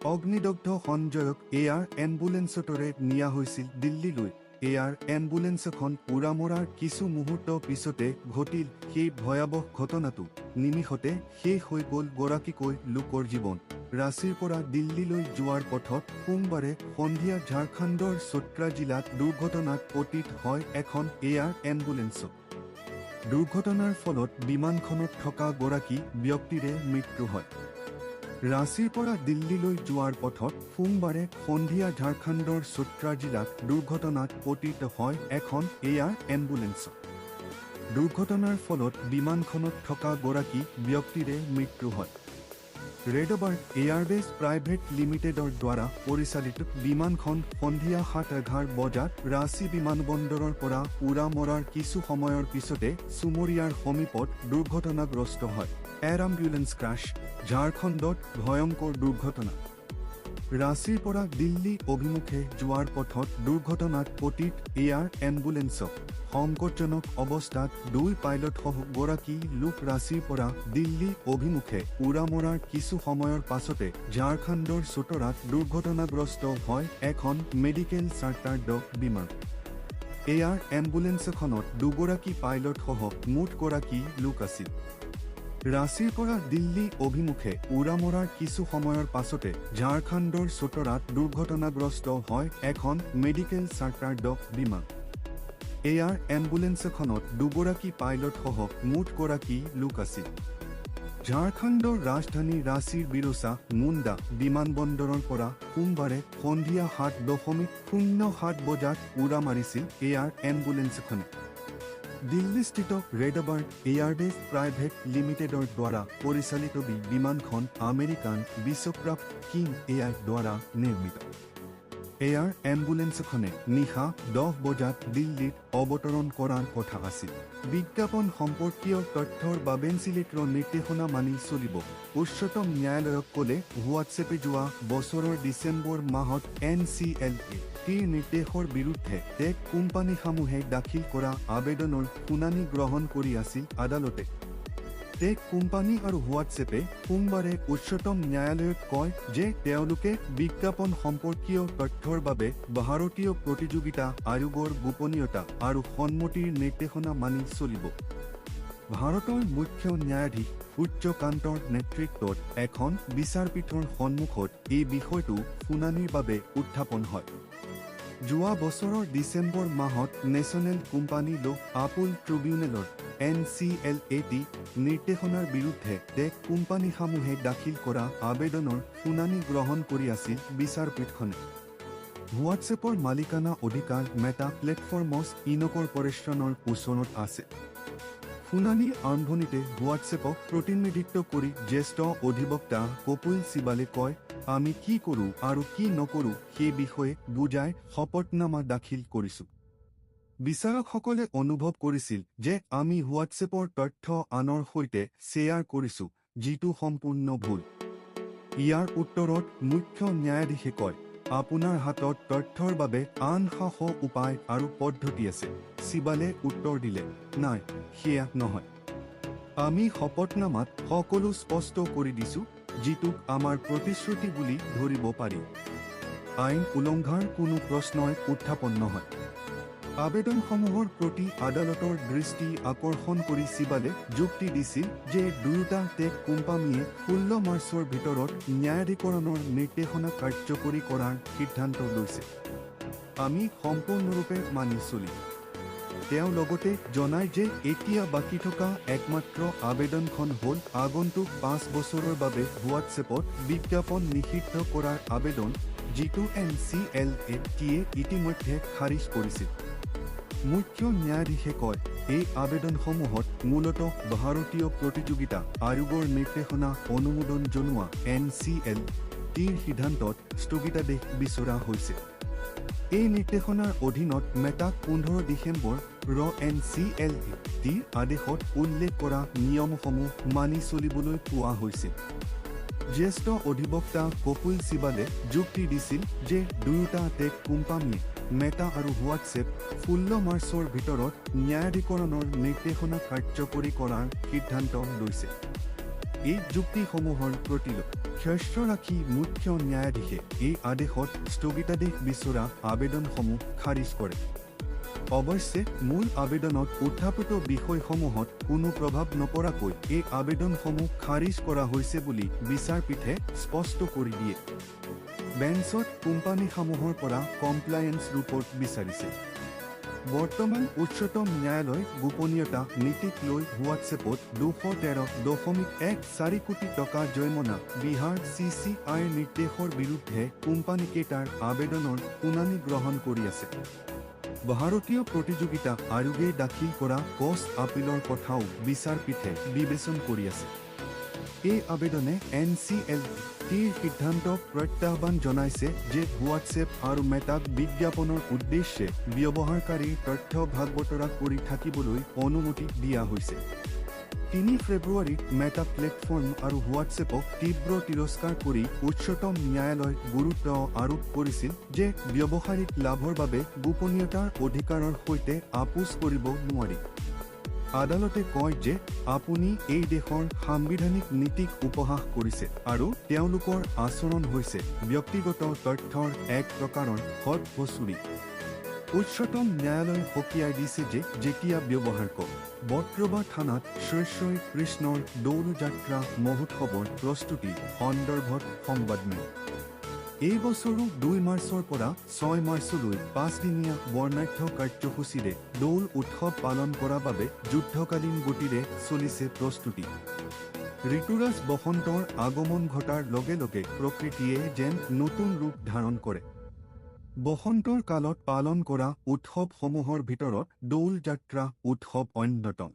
অগ্নিদগ্ধ সঞ্জয়ক এয়াৰ এম্বুলেন্সৰে নিয়া হৈছিল দিল্লীলৈ। এয়াৰ এম্বুলেন্সখন উৰা মৰাৰ কিছু মুহূৰ্ত পিছতে ঘটিল সেই ভয়াৱহ ঘটনাটো। নিমিষতে শেষ হৈ গ'ল গৰাকীকৈ লোকৰ জীৱন। ৰাঁচীৰ পৰা দিল্লীলৈ যোৱাৰ পথত সোমবাৰে সন্ধিয়া ঝাৰখণ্ডৰ চট্ৰা জিলাত দুৰ্ঘটনাত পতিত হয় এখন এয়াৰ এম্বুলেন্স। দুৰ্ঘটনাৰ ফলত বিমানখনত থকা গৰাকী ব্যক্তিৰে মৃত্যু হয়। ৰাঁচীৰ পৰা দিল্লীলৈ যোৱাৰ পথত সোমবাৰে সন্ধিয়া ঝাৰখণ্ডৰ চট্ৰা জিলাত দুৰ্ঘটনাত পতিত হয় এখন এয়াৰ এম্বুলেন্স। দুৰ্ঘটনাৰ ফলত বিমানখনত থকা গৰাকী ব্যক্তিৰে মৃত্যু হয়। ৰেডবাৰ্গ এয়াৰৱেজ প্ৰাইভেট লিমিটেডৰ দ্বাৰা পৰিচালিত বিমানখন সন্ধিয়া 7:11 বজাত ৰাঁচী বিমানবন্দৰৰ পৰা উৰা মৰাৰ কিছু সময়ৰ পিছতে চুমৰিয়াৰ সমীপত দুৰ্ঘটনাগ্ৰস্ত হয়। এয়াৰ এম্বুলেন্স ক্ৰাছ, ঝাৰখণ্ডত ভয়ংকৰ দুৰ্ঘটনা। ৰাঁচীৰ পৰা দিল্লী অভিমুখে যোৱাৰ পথত দুৰ্ঘটনাত পতিত এয়াৰ এম্বুলেন্সক সংকটজনক অৱস্থাত দুই পাইলটসহ গৰাকী লোক ৰাঁচীৰ পৰা দিল্লী অভিমুখে উৰা মৰাৰ কিছু সময়ৰ পাছতে ঝাৰখণ্ডৰ চটৰাত দুৰ্ঘটনাগ্ৰস্ত হয় এখন মেডিকেল চাৰ্টাৰ্ড বিমান। এয়াৰ এম্বুলেন্সখনত দুগৰাকী পাইলটসহ মুঠ গৰাকী লোক আছিল। ৰাঁচীৰ পৰা দিল্লী অভিমুখে উৰা মৰাৰ কিছু সময়ৰ পাছতে ঝাৰখণ্ডৰ চটৰাত দুৰ্ঘটনাগ্ৰস্ত হয় এখন মেডিকেল চাৰ্টাৰ্ড বিমান। এয়াৰ এম্বুলেন্সখনত দুগৰাকী পাইলটসহ মুঠ গৰাকী লোক আছিল। ঝাৰখণ্ডৰ ৰাজধানী ৰাঁচীৰ বিৰছা মুণ্ডা বিমানবন্দৰৰ পৰা সোমবাৰে সন্ধিয়া 7:07 বজাত উৰা মাৰিছিল এয়াৰ এম্বুলেন্সখনে। দিল্লীস্থিত ৰেডবাৰ্গ এয়াৰৱেজ প্ৰাইভেট লিমিটেডৰ দ্বাৰা পৰিচালিত বিমানখন আমেৰিকান বিশ্বক্ৰাফ্ট কিং এয়াৰ দ্বাৰা নিৰ্মিত। এয়াৰ এম্বুলেন্সখনে নিশা 10 বজাত দিল্লীত অৱতৰণ কৰাৰ কথা আছিল। বিজ্ঞাপন সম্পৰ্কীয় তথ্যৰ বাবে নিৰ্দেশনা মানি চলিব। উচ্চতম ন্যায়ালয়ক ক'লে হোৱাটছএপে যোৱা বছৰৰ ডিচেম্বৰ মাহত NCLATৰ নিৰ্দেশৰ বিৰুদ্ধে টেক কোম্পানীসমূহে দাখিল কৰা আবেদনৰ শুনানি গ্ৰহণ কৰি আছিল আদালতে। টেক কোম্পানী আৰু হোৱাটছএপে সোমবাৰে উচ্চতম ন্যায়ালয়ক কয় যে তেওঁলোকে বিজ্ঞাপন সম্পৰ্কীয় তথ্যৰ বাবে ভাৰতীয় প্ৰতিযোগিতা আয়োগৰ গোপনীয়তা আৰু সন্মতিৰ নিৰ্দেশনা মানি চলিব। ভাৰতৰ মুখ্য ন্যায়াধীশ সূৰ্যকান্তৰ নেতৃত্বত এখন বিচাৰপীঠৰ সন্মুখত এই বিষয়টো শুনানিৰ বাবে উত্থাপন হয়। যোৱা বছৰৰ ডিচেম্বৰ মাহত নেশ্যনেল কোম্পানী ল' আপুল ট্ৰিবিউনেলৰ NCLAT নিৰ্দেশনাৰ বিৰুদ্ধে টেক কোম্পানীসমূহে দাখিল কৰা আবেদনৰ শুনানি গ্ৰহণ কৰি আছিল বিচাৰপীঠখনে। হোৱাটছএপৰ মালিকানা অধিকাৰ মেটা প্লেটফৰ্মছ ইনকৰ্পৰেশ্যনৰ ওচৰত আছে। শুনানিৰ আৰম্ভণিতে হোৱাটছএপক প্ৰতিনিধিত্ব কৰি জ্যেষ্ঠ অধিবক্তা কপিল চিবালে কয়, আমি কি কৰোঁ আৰু কি নকৰোঁ সেই বিষয়ে বুজাই শপতনামা দাখিল কৰিছোঁ। বিচাৰকসকলে অনুভৱ কৰিছিল যে আমি হোৱাটছএপৰ তথ্য আনৰ সৈতে শ্বেয়াৰ কৰিছোঁ, যিটো সম্পূৰ্ণ ভুল। ইয়াৰ উত্তৰত মুখ্য ন্যায়াধীশে কয়, আপোনাৰ হাতত তথ্যৰ বাবে আন উপায় আৰু পদ্ধতি আছে। চিবালে উত্তৰ দিলে, নাই, সেয়া নহয়। আমি শপতনামাত সকলো স্পষ্ট কৰি দিছোঁ, যিটোক আমাৰ প্ৰতিশ্ৰুতি বুলি ধৰিব পাৰি। আইন উলংঘাৰ কোনো প্ৰশ্নই উত্থাপন নহয়। আবেদনসমূহৰ প্ৰতি আদালতৰ দৃষ্টি আকৰ্ষণ কৰি চিবালে যুক্তি দিছিল যে দুয়োটা টেক কোম্পানীয়ে 16 মাৰ্চৰ ভিতৰত ন্যায়াধীকৰণৰ নিৰ্দেশনা কাৰ্যকৰী কৰাৰ সিদ্ধান্ত লৈছে। আমি সম্পূৰ্ণৰূপে মানি চলিম। তেওঁ লগতে জনায় যে এতিয়া বাকী থকা একমাত্ৰ আবেদনখন হ'ল আগন্তুক 5 বছৰৰ বাবে হোৱাটছএপত বিজ্ঞাপন নিষিদ্ধ কৰাৰ আবেদন, যিটো NCLATয়ে ইতিমধ্যে খাৰিজ কৰিছিল। মুখ্য ন্যায়াধীশে কয়, এই আবেদনসমূহত মূলতঃ ভাৰতীয় প্ৰতিযোগিতা আয়োগৰ নিৰ্দেশনা অনুমোদন জনোৱা NCLATৰ সিদ্ধান্তত স্থগিতাদেশ বিচৰা হৈছে। এই নিৰ্দেশনাৰ অধীনত মেটাক 15 ডিচেম্বৰ NCLATৰ আদেশত উল্লেখ কৰা নিয়মসমূহ মানি চলিবলৈ কোৱা হৈছিল। জ্যেষ্ঠ অধিবক্তা কপিল চিবালে যুক্তি দিছিল যে দুয়োটা টেক কোম্পানীয়ে মেটা আৰু হোৱাটছএপ 16 মাৰ্চৰ ভিতৰত ন্যায়াধীকৰণৰ নিৰ্দেশনা কাৰ্যকৰী কৰাৰ সিদ্ধান্ত লৈছে। এই যুক্তিসমূহৰ প্ৰতিলোম ক্ষস্য ৰাখি মুখ্য ন্যায়াধীশে এই আদেশত স্থগিতাদেশ বিচৰা আবেদনসমূহ খাৰিজ কৰে। অৱশ্যে মূল আবেদনত উত্থাপিত বিষয়সমূহত কোনো প্ৰভাৱ নপৰাকৈ এই আবেদনসমূহ খাৰিজ কৰা হৈছে বুলি বিচাৰপীঠে স্পষ্ট কৰি দিয়ে। বেঞ্চত কোম্পানীসমূহৰ পৰা কমপ্লায়েন্স ৰিপৰ্ট বিচাৰিছে। বৰ্তমান উচ্চতম ন্যায়ালয় গোপনীয়তা নীতিক লৈ হোৱাটছএপত 213.14 কোটি টকা জৰিমনা বিহাৰ CCIৰ নিৰ্দেশৰ বিৰুদ্ধে কোম্পানীকেইটাৰ আবেদনৰ শুনানি গ্ৰহণ কৰি আছে। ভাৰতীয় প্ৰতিযোগিতা আয়োগে দাখিল কৰা ক্ৰছ আপিলৰ কথাও বিচাৰপীঠে বিবেচন কৰি আছে। এই আবেদনে NCLTৰ সিদ্ধান্তক প্ৰত্যাহ্বান জনাইছে যে হোৱাটছএপ আৰু মেটাক বিজ্ঞাপনৰ উদ্দেশ্যে ব্যৱহাৰকাৰীৰ তথ্য ভাগ বতৰা কৰি থাকিবলৈ অনুমতি দিয়া হৈছে। 3 ফেব্ৰুৱাৰীত মেটা প্লেটফৰ্ম আৰু হোৱাটছএপক তীব্ৰ তিৰস্কাৰ কৰি উচ্চতম ন্যায়ালয় গুৰুত্ব আৰোপ কৰিছিল যে ব্যৱহাৰিক লাভৰ বাবে গোপনীয়তাৰ অধিকাৰৰ সৈতে আপোচ কৰিব নোৱাৰি। আদালতে কয় যে আপুনি এই দেশৰ সাংবিধানিক নীতিক উপহাস কৰিছে আৰু তেওঁলোকৰ আচৰণ হৈছে ব্যক্তিগত তথ্যৰ এক প্ৰকাৰৰ সৎ ফচুৰি। উচ্চতম ন্যায়ালয়ে সকীয়াই দিছে যে যেতিয়া ব্যৱহাৰক বট্ৰবা থানাত শ্ৰী কৃষ্ণৰ দৌল যাত্ৰা মহোৎসৱৰ প্ৰস্তুতি সন্দৰ্ভত সংবাদমেল। এই বছৰো 2 মাৰ্চৰ পৰা 6 মাৰ্চলৈ 5দিনীয়া বৰ্ণাঢ্য কাৰ্যসূচীৰে দৌল উৎসৱ পালন কৰাৰ বাবে যুদ্ধকালীন গতিৰে চলিছে প্ৰস্তুতি। ঋতুৰাজ বসন্তৰ আগমন ঘটাৰ লগে লগে প্ৰকৃতিয়ে যেন নতুন ৰূপ ধাৰণ কৰে। বসন্তৰ কালত পালন কৰা উৎসৱসমূহৰ ভিতৰত দৌল যাত্ৰা উৎসৱ অন্যতম।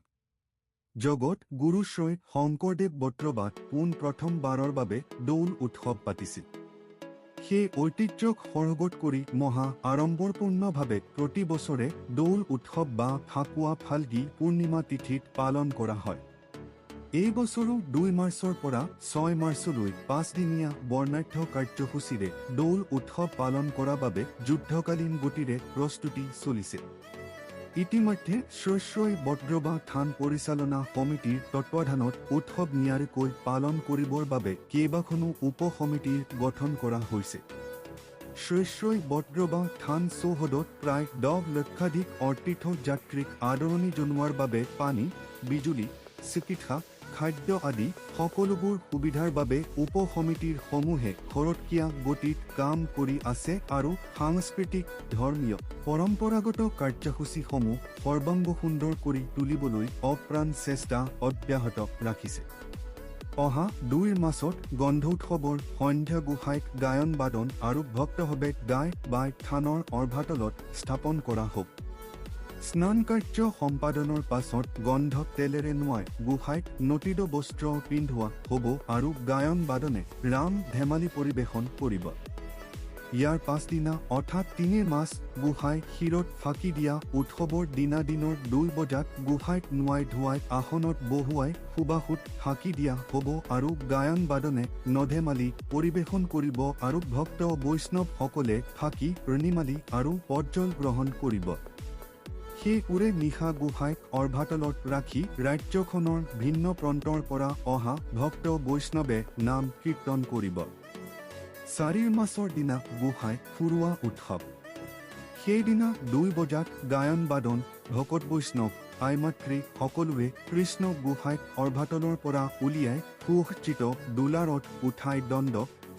জগত গুৰু শ্ৰী শংকৰদেৱ বট্ৰবাত পোন প্ৰথমবাৰৰ বাবে দৌল উৎসৱ পাতিছিল। সেই ঐতিহ্যক সৰগত কৰি মহা আড়ম্বৰপূৰ্ণভাৱে প্ৰতি বছৰে দৌল উৎসৱ বা ফাকুৱা ফাল্গী পূৰ্ণিমা তিথিত পালন কৰা হয়। এই বছৰো 2 মাৰ্চৰ পৰা 6 মাৰ্চলৈ 5দিনীয়া বৰ্ণাঢ্য কাৰ্যসূচীৰে দৌল উৎসৱ পালন কৰাৰ বাবে যুদ্ধকালীন গতিৰে প্ৰস্তুতি চলিছে। ইতিমধ্যে শ্ৰী বট্ৰবা থান পৰিচালনা সমিতিৰ তত্বাৱধানত উৎসৱ নিয়াৰিকৈ পালন কৰিবৰ বাবে কেইবাখনো উপ সমিতিৰ গঠন কৰা হৈছে। শ্ৰী বট্ৰবা থান চৌহদত প্ৰায় 10 লক্ষাধিক অতীৰ্থ যাত্ৰীক আদৰণি জনোৱাৰ বাবে পানী, বিজুলী, চিকিৎসা, খাদ্য আদি সকলোবোৰ সুবিধাৰ বাবে উপ সমিতিৰ সমূহে খৰতকীয়া গতিত কাম কৰি আছে আৰু সাংস্কৃতিক ধৰ্মীয় পৰম্পৰাগত কাৰ্যসূচীসমূহ সৰ্বাংগ সুন্দৰ কৰি তুলিবলৈ অপ্ৰাণ চেষ্টা অব্যাহত ৰাখিছে। অহা 2 মাৰ্চত গন্ধোৎসৱৰ সন্ধ্যা গোসাঁইক গায়ন বাদন আৰু ভক্তভাৱে গাই বাই থানৰ অৰ্ভাতলত স্থাপন কৰা হ'ব। স্নান কাৰ্য সম্পাদনৰ পাছত গন্ধ তেলেৰে নোৱাই গোসাঁইক নতিদ বস্ত্ৰ পিন্ধোৱা হ'ব আৰু গায়ন বাদনে ৰাম ধেমালি পৰিৱেশন কৰিব। ইয়াৰ পাছদিনা অৰ্থাৎ 3 মাৰ্চ গোসাঁই শিৰত ফাঁকি দিয়া উৎসৱৰ দিনা দিনৰ 2 বজাত গোসাঁইক নোৱাই ধুৱাই আসনত বহুৱাই সুবাসুত ফাঁকি দিয়া হ'ব আৰু গায়ন বাদনে নধেমালি পৰিৱেশন কৰিব আৰু ভক্ত বৈষ্ণৱসকলে ফাঁকি প্ৰণিমালি আৰু পৰ্জল গ্ৰহণ কৰিব। সেই উৰে নিশা গোসাঁইক অৰ্ভাতলত ৰাখি ৰাজ্যখনৰ ভিন্ন প্ৰান্তৰ পৰা অহা ভক্ত বৈষ্ণৱে নাম কীৰ্তন কৰিব। 4 মাৰ্চৰ দিনা গোসাঁই ফুৰোৱা উৎসৱ। সেইদিনা 2 বজাত গায়ন বাদন ভকত বৈষ্ণৱ আই মাতৃ সকলোৱে কৃষ্ণ গোসাঁইক অৰ্ভাতলৰ পৰা উলিয়াই সুসজ্জিত দোলাৰত উঠাই দণ্ড,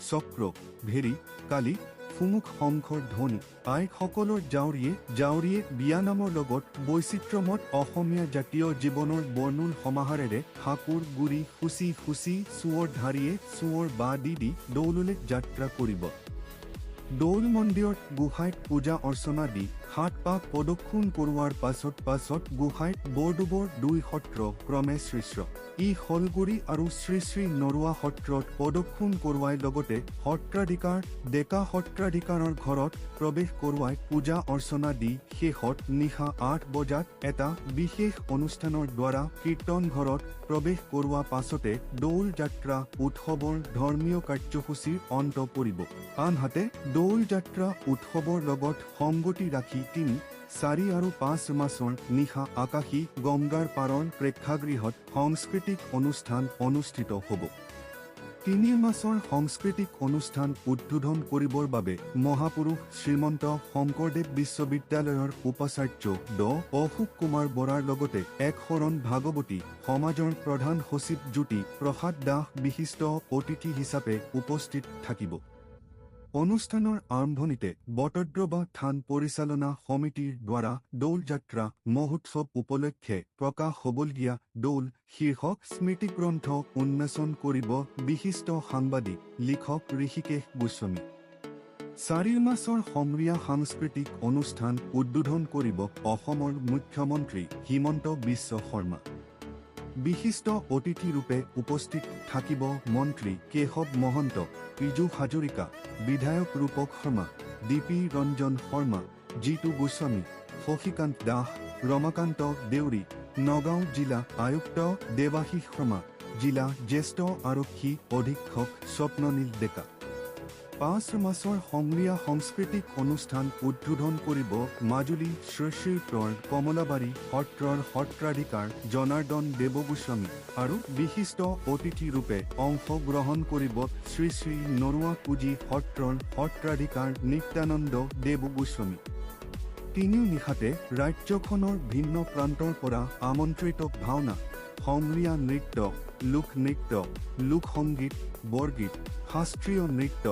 চক্ৰ, ভেৰী, কালি, ফুমুক শংখৰ ধ্বনি আইসকলৰ জাউৰীয়ে বিয়ানামৰ লগত বৈচিত্ৰ্যমত অসমীয়া জাতীয় জীৱনৰ বৰ্ণুল সমাহাৰেৰে ঠাকুৰ গুৰি খুচি চুৱৰ ধাৰিয়ে চুৱৰ বা দি দৌললৈ যাত্ৰা কৰিব। দৌল মন্দিৰত গোসাঁইক পূজা অৰ্চনা দি 7 পাক প্ৰদক্ষিণ কৰোৱাৰ পাছত গোসাঁইক বৰডুবৰ 2 সত্ৰ ক্ৰমে শ্ৰী শলগুৰি আৰু শ্ৰী নৰুৱা সত্ৰত প্ৰদক্ষিণ কৰোৱাৰ লগতে সত্ৰাধিকাৰ ডেকা সত্ৰাধিকাৰৰ ঘৰত প্ৰৱেশ কৰোৱাই পূজা অৰ্চনা দি শেষত নিশা 8 বজাত এটা বিশেষ অনুষ্ঠানৰ দ্বাৰা কীৰ্তন ঘৰত প্ৰৱেশ কৰোৱাৰ পাছতে দৌল যাত্ৰা উৎসৱৰ ধৰ্মীয় কাৰ্যসূচীৰ অন্ত পৰিব। আনহাতে দৌল যাত্ৰা উৎসৱৰ লগত সংগতি ৰাখি 3, 4 আৰু 5 মাৰ্চৰ নিশা আকাশী গংগাৰ পাৰৰ প্ৰেক্ষাগৃহত সাংস্কৃতিক অনুষ্ঠান অনুষ্ঠিত হ'ব। তিনি মাছৰ সাংস্কৃতিক অনুষ্ঠান উদ্বোধন কৰিবৰ বাবে মহাপুৰুষ শ্ৰীমন্ত শংকৰদেৱ বিশ্ববিদ্যালয়ৰ উপাচাৰ্য ড অশোক কুমাৰ বৰাৰ লগতে এক শৰণ ভাগৱতী সমাজৰ প্ৰধান সচিব জ্যোতি প্ৰসাদ দাস বিশিষ্ট অতিথি হিচাপে উপস্থিত থাকিব। অনুষ্ঠানৰ আৰম্ভণিতে বটদ্ৰৱা থান পৰিচালনা সমিতিৰ দ্বাৰা দৌল যাত্ৰা মহোৎসৱ উপলক্ষে প্ৰকাশ হ'বলগীয়া দৌল শীৰ্ষক স্মৃতিগ্ৰন্থ উন্মোচন কৰিব বিশিষ্ট সাংবাদিক লিখক ঋষিকেশ গোস্বামী। 4 মাছৰ সমৰীয়া সাংস্কৃতিক অনুষ্ঠান উদ্বোধন কৰিব অসমৰ মুখ্যমন্ত্ৰী হিমন্ত বিশ্ব শৰ্মা। বিশিষ্ট অতিথি ৰূপে উপস্থিত থাকিব মন্ত্ৰী কেশৱ মহন্ত, পীযুষ হাজৰিকা, বিধায়ক ৰূপক শৰ্মা, ডিপি ৰঞ্জন শৰ্মা, জিতু গোস্বামী, শশীকান্ত দাস, ৰমাকান্ত দেউৰী, নগাঁও জিলা আয়ুক্ত দেৱাশীষ শৰ্মা, জিলা জ্যেষ্ঠ আৰক্ষী অধীক্ষক স্বপ্ননীল ডেকা। 5 মাছৰ সমৰীয়া সাংস্কৃতিক অনুষ্ঠান উদ্বোধন কৰিব মাজুলী শ্ৰীশ্ৰীৰ কমলাবাৰী সত্ৰৰ সত্ৰাধিকাৰ জনাৰ্দন দেৱগোস্বামী আৰু বিশিষ্ট অতিথি ৰূপে অংশগ্ৰহণ কৰিব শ্ৰী শ্ৰী নৰুৱা কুজি সত্ৰৰ সত্ৰাধিকাৰ নিত্যানন্দ দেৱগোস্বামী। তিনিও নিশাতে ৰাজ্যখনৰ ভিন্ন প্ৰান্তৰ পৰা আমন্ত্ৰিত ভাওনা, সমৰীয়া নৃত্য, লোকনৃত্য, লোকসংগীত, বৰগীত, শাস্ত্ৰীয় নৃত্য,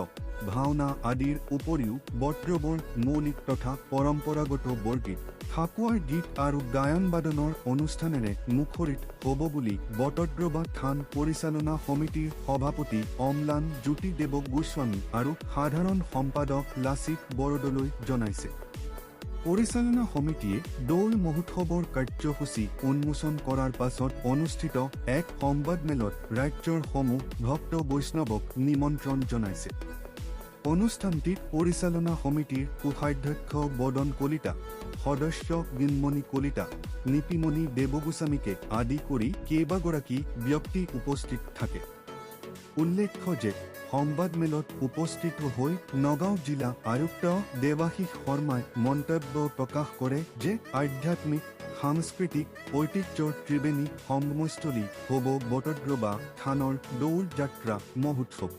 ভাওনা আদিৰ উপৰিও বটদ্ৰৱাৰ মৌলিক তথা পৰম্পৰাগত বৰগীত, ফাকুৱাৰ গীত আৰু গায়ন বাদনৰ অনুষ্ঠানেৰে মুখৰিত হ'ব বুলি বটদ্ৰৱা থান পৰিচালনা সমিতিৰ সভাপতি অম্লান জ্যোতি দেৱ গোস্বামী আৰু সাধাৰণ সম্পাদক লাচিত বৰদলৈ জনাইছে। পৰিচালনা সমিতিয়ে দৌল মহোৎসৱৰ কাৰ্যসূচী উন্মোচন কৰাৰ পাছত অনুষ্ঠিত এক সংবাদমেলত ৰাজ্যৰ সমূহ ভক্ত বৈষ্ণৱক নিমন্ত্ৰণ জনাইছে। অনুষ্ঠানটিত পৰিচালনা সমিতিৰ কোষাধ্যক্ষ বদন কলিতা, সদস্য গিনমণি কলিতা, নিপিমণি দেৱগোস্বামীকে আদি কৰি কেইবাগৰাকী ব্যক্তি উপস্থিত থাকে। উল্লেখ্য যে সংবাদমেলত উপস্থিত হৈ নগাঁও জিলা আয়ুক্ত দেৱাশীষ শৰ্মাই মন্তব্য প্ৰকাশ কৰে যে আধ্যাত্মিক সাংস্কৃতিক ঐতিহ্যৰ ত্ৰিবেণী সংগমস্থলী হ'ব বটদ্ৰৱা থানৰ দৌল যাত্ৰা মহোৎসৱ।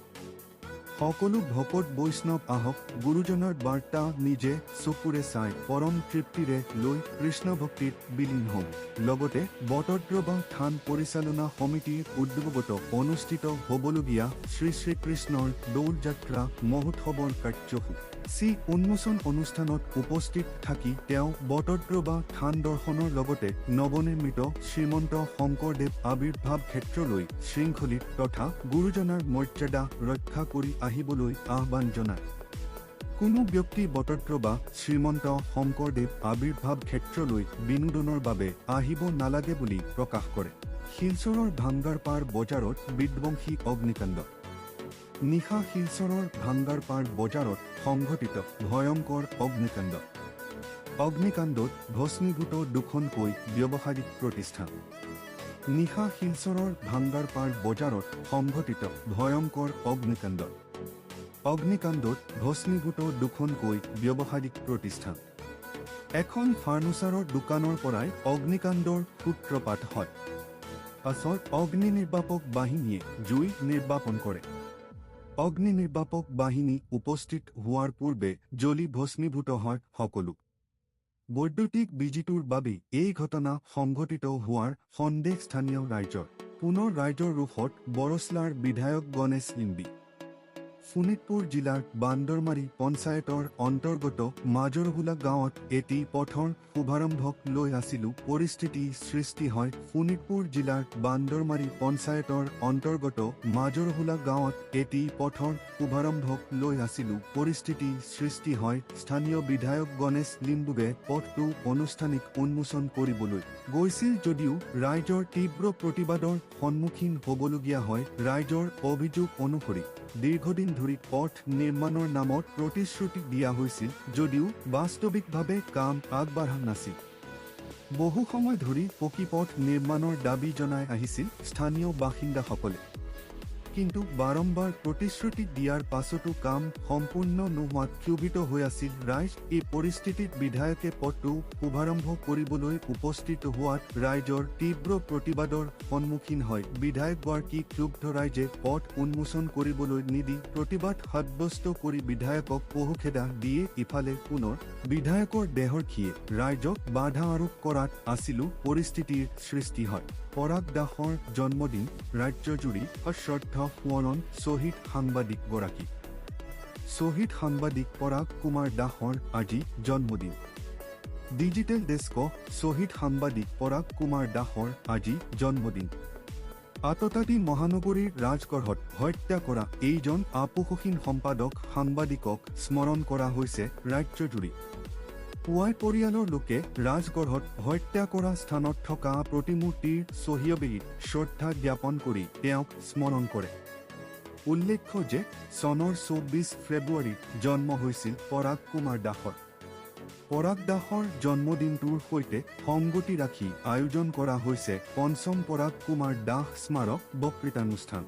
সকলো ভকত বৈষ্ণৱ আহক, গুৰুজনৰ বাৰ্তা নিজে চকুৰে চাই পৰম তৃপ্তিৰে লৈ কৃষ্ণ ভক্তিত বিলীন হওঁ। লগতে বটদ্ৰৱা থান পৰিচালনা সমিতিৰ উদ্যোগত অনুষ্ঠিত হ'বলগীয়া শ্ৰী শ্ৰীকৃষ্ণৰ দৌল যাত্ৰা মহোৎসৱৰ কাৰ্যসূচী উন্মোচন অনুষ্ঠানত উপস্থিত থাকি তেওঁ বটদ্ৰৱা থান দৰ্শনৰ লগতে নৱনিৰ্মিত শ্ৰীমন্ত শংকৰদেৱ আৱিৰ্ভাৱ ক্ষেত্ৰলৈ শৃংখলিত তথা গুৰুজনাৰ মৰ্যাদা ৰক্ষা কৰি আহিবলৈ আহ্বান জনায়। কোনো ব্যক্তি বটদ্ৰৱা শ্ৰীমন্ত শংকৰদেৱ আৱিৰ্ভাৱ ক্ষেত্ৰলৈ বিনোদনৰ বাবে আহিব নালাগে বুলি প্ৰকাশ কৰে। শিলচৰৰ ভাংগাৰপাৰ বজাৰত বিধ্বংসী অগ্নিকাণ্ড। নিশা শিলচৰৰ ভাংগাৰপাৰ বজাৰত সংঘটিত ভয়ংকৰ অগ্নিকাণ্ড। অগ্নিকাণ্ডত ভস্মীভূত দুখনকৈ ব্যৱসায়িক প্ৰতিষ্ঠান। নিশা শিলচৰৰ ভাংগাৰপাৰ বজাৰত সংঘটিত ভয়ংকৰ অগ্নিকাণ্ড। অগ্নিকাণ্ডত ভস্মীভূত দুখনকৈ ব্যৱসায়িক প্ৰতিষ্ঠান। এখন ফাৰ্ণিচাৰৰ দোকানৰ পৰাই অগ্নিকাণ্ডৰ সূত্ৰপাত হয়। পাছত অগ্নি নিৰ্বাপক বাহিনীয়ে জুই নিৰ্বাপন কৰে। অগ্নি নিৰ্বাপক বাহিনী উপস্থিত হোৱাৰ পূৰ্বে জ্বলি ভস্মীভূত হয় সকলো। বৈদ্যুতিক বিজুতিৰ বাবেই এই ঘটনা সংঘটিত হোৱাৰ সন্দেহ স্থানীয় ৰাইজৰ। পুনৰ ৰাইজৰ ৰোষত বৰচলাৰ বিধায়ক গণেশ লিম্বি। শোণিতপুৰ জিলাৰ বান্দৰমাৰী পঞ্চায়তৰ অন্তৰ্গত মাজৰহোলা গাঁৱত এটি পথৰ শুভাৰম্ভক লৈ আছিলো পৰিস্থিতি সৃষ্টি হয়। শোণিতপুৰ জিলাৰ বান্দৰমাৰী পঞ্চায়তৰ অন্তৰ্গত মাজৰহোলা গাঁৱত এটি পথৰ শুভাৰম্ভক লৈ আছিলো পৰিস্থিতি সৃষ্টি হয়। স্থানীয় বিধায়ক গণেশ লিম্বুৱে পথটো আনুষ্ঠানিক উন্মোচন কৰিবলৈ গৈছিল যদিও ৰাইজৰ তীব্ৰ প্ৰতিবাদৰ সন্মুখীন হ'বলগীয়া হয়। ৰাইজৰ অভিযোগ অনুসৰি দীৰ্ঘদিন ধৰি পথ নিৰ্মাণৰ নামত প্ৰতিশ্ৰুতি দিয়া হৈছিল যদিও বাস্তৱিকভাৱে কাম আগবাঢ়া নাছিল। বহু সময় ধৰি পকী পথ নিৰ্মাণৰ দাবী জনাই আহিছিল স্থানীয় বাসিন্দাসকলে। কিন্তু বাৰম্বাৰ প্ৰতিশ্ৰুতি দিয়াৰ পাছতো কাম সম্পূৰ্ণ নোহোৱাত ক্ষোভিত হৈ আছিল ৰাইজ। এই পৰিস্থিতিত বিধায়কে পদটো শুভাৰম্ভ কৰিবলৈ উপস্থিত হোৱাত ৰাইজৰ তীব্ৰ প্ৰতিবাদৰ সন্মুখীন হয়। বিধায়কগৰাকী ক্ষুব্ধ ৰাইজে পদ উন্মোচন কৰিবলৈ নিদি প্ৰতিবাদ সাব্যস্ত কৰি বিধায়কক পহুখেদা দিয়ে। ইফালে পুনৰ বিধায়কৰ দেহৰক্ষীয়ে ৰাইজক বাধা আৰোপ কৰাত আছিলো পৰিস্থিতিৰ সৃষ্টি হয়। পৰাগ দাসৰ জন্মদিন ৰাজ্যজুৰি শ্ৰদ্ধা সোঁৱৰণ শ্বহীদ সাংবাদিকগৰাকী। শ্বহীদ সাংবাদিক পৰাগ কুমাৰ দাসৰ আজি জন্মদিন। ডিজিটেল ডেস্ক শ্বহীদ সাংবাদিক পৰাগ কুমাৰ দাসৰ আজি জন্মদিন। আততায়ী মহানগৰীৰ ৰাজগড়ত হত্যা কৰা এইজন আপোসহীন সম্পাদক সাংবাদিকক স্মৰণ কৰা হৈছে ৰাজ্যজুৰি। পুৱাই পৰিয়ালৰ লোকে ৰাজগড়ত হত্যা কৰা স্থানত থকা প্ৰতিমূৰ্তিৰ চহীয়বেগীত শ্ৰদ্ধা জ্ঞাপন কৰি তেওঁক স্মৰণ কৰে। উল্লেখ্য যে চনৰ 24 ফেব্ৰুৱাৰীত জন্ম হৈছিল পৰাগ কুমাৰ দাসৰ। পৰাগ দাসৰ জন্মদিনটোৰ সৈতে সংগতি ৰাখি আয়োজন কৰা হৈছে পঞ্চম পৰাগ কুমাৰ দাস স্মাৰক বক্তৃতানুষ্ঠান।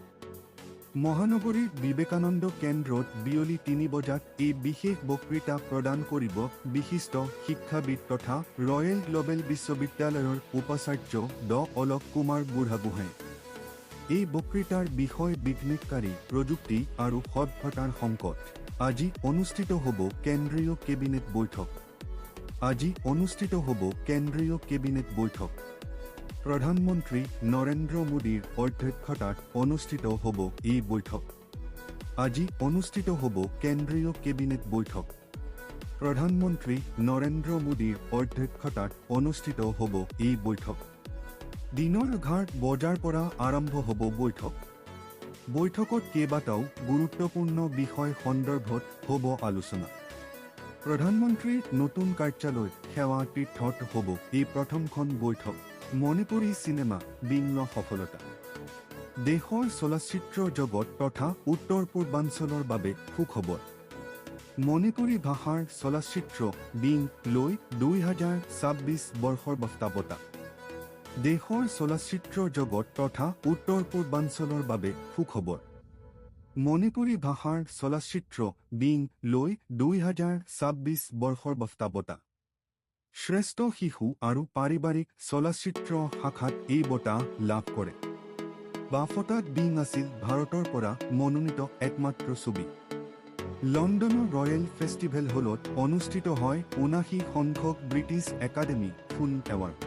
মহানগৰীৰ বিবেকানন্দ কেন্দ্ৰত বিয়লি 3 বজাত এই বিশেষ বক্তৃতা প্ৰদান কৰিব বিশিষ্ট শিক্ষাবিদ তথা ৰয়েল গ্লবেল বিশ্ববিদ্যালয়ৰ উপাচাৰ্য ড অলক কুমাৰ বুঢ়াগোহাঁই। এই বক্তৃতাৰ বিষয় বিঘ্নিতকাৰী প্ৰযুক্তি আৰু সভ্যতাৰ সংকট। আজি অনুষ্ঠিত হ'ব কেন্দ্ৰীয় কেবিনেট বৈঠক। আজি অনুষ্ঠিত হ'ব কেন্দ্ৰীয় কেবিনেট বৈঠক। প্ৰধানমন্ত্ৰী নৰেন্দ্ৰ মোদীৰ অধ্যক্ষতাত অনুষ্ঠিত হ'ব এই বৈঠক। আজি অনুষ্ঠিত হ'ব কেন্দ্ৰীয় কেবিনেট বৈঠক। প্ৰধানমন্ত্ৰী নৰেন্দ্ৰ মোদীৰ অধ্যক্ষতাত অনুষ্ঠিত হ'ব এই বৈঠক। দিনৰ 11 বজাৰ পৰা আৰম্ভ হ'ব বৈঠক। বৈঠকত কেইবাটাও গুৰুত্বপূৰ্ণ বিষয় সন্দৰ্ভত হ'ব আলোচনা। প্ৰধানমন্ত্ৰীৰ নতুন কাৰ্যালয় সেৱা তীৰ্থত হ'ব এই প্ৰথমখন বৈঠক। মণিপুৰী চিনেমা বিংল সফলতা। দেশৰ চলচ্চিত্ৰ জগত তথা উত্তৰ পূৰ্বাঞ্চলৰ বাবে সুখবৰ। মণিপুৰী ভাষাৰ চলচ্চিত্ৰ বিং লৈ 2026 বৰ্ষৰ বক্তব্যতা। দেশৰ চলচ্চিত্ৰ জগত তথা উত্তৰ পূৰ্বাঞ্চলৰ বাবে সুখবৰ। মণিপুৰী ভাষাৰ চলচ্চিত্ৰ বিং লৈ 2026 বৰ্ষৰ বক্তব্যতা। শ্ৰেষ্ঠ শিশু আৰু পাৰিবাৰিক চলচ্চিত্ৰ শাখাত এই বঁটা লাভ কৰে। বাফটাত বিং আছিল ভাৰতৰ পৰা মনোনীত একমাত্ৰ ছবি। লণ্ডনৰ ৰয়েল ফেষ্টিভেল হলত অনুষ্ঠিত হয় 79 সংখ্যক ব্ৰিটিছ একাডেমী ফিল্ম এৱাৰ্ড।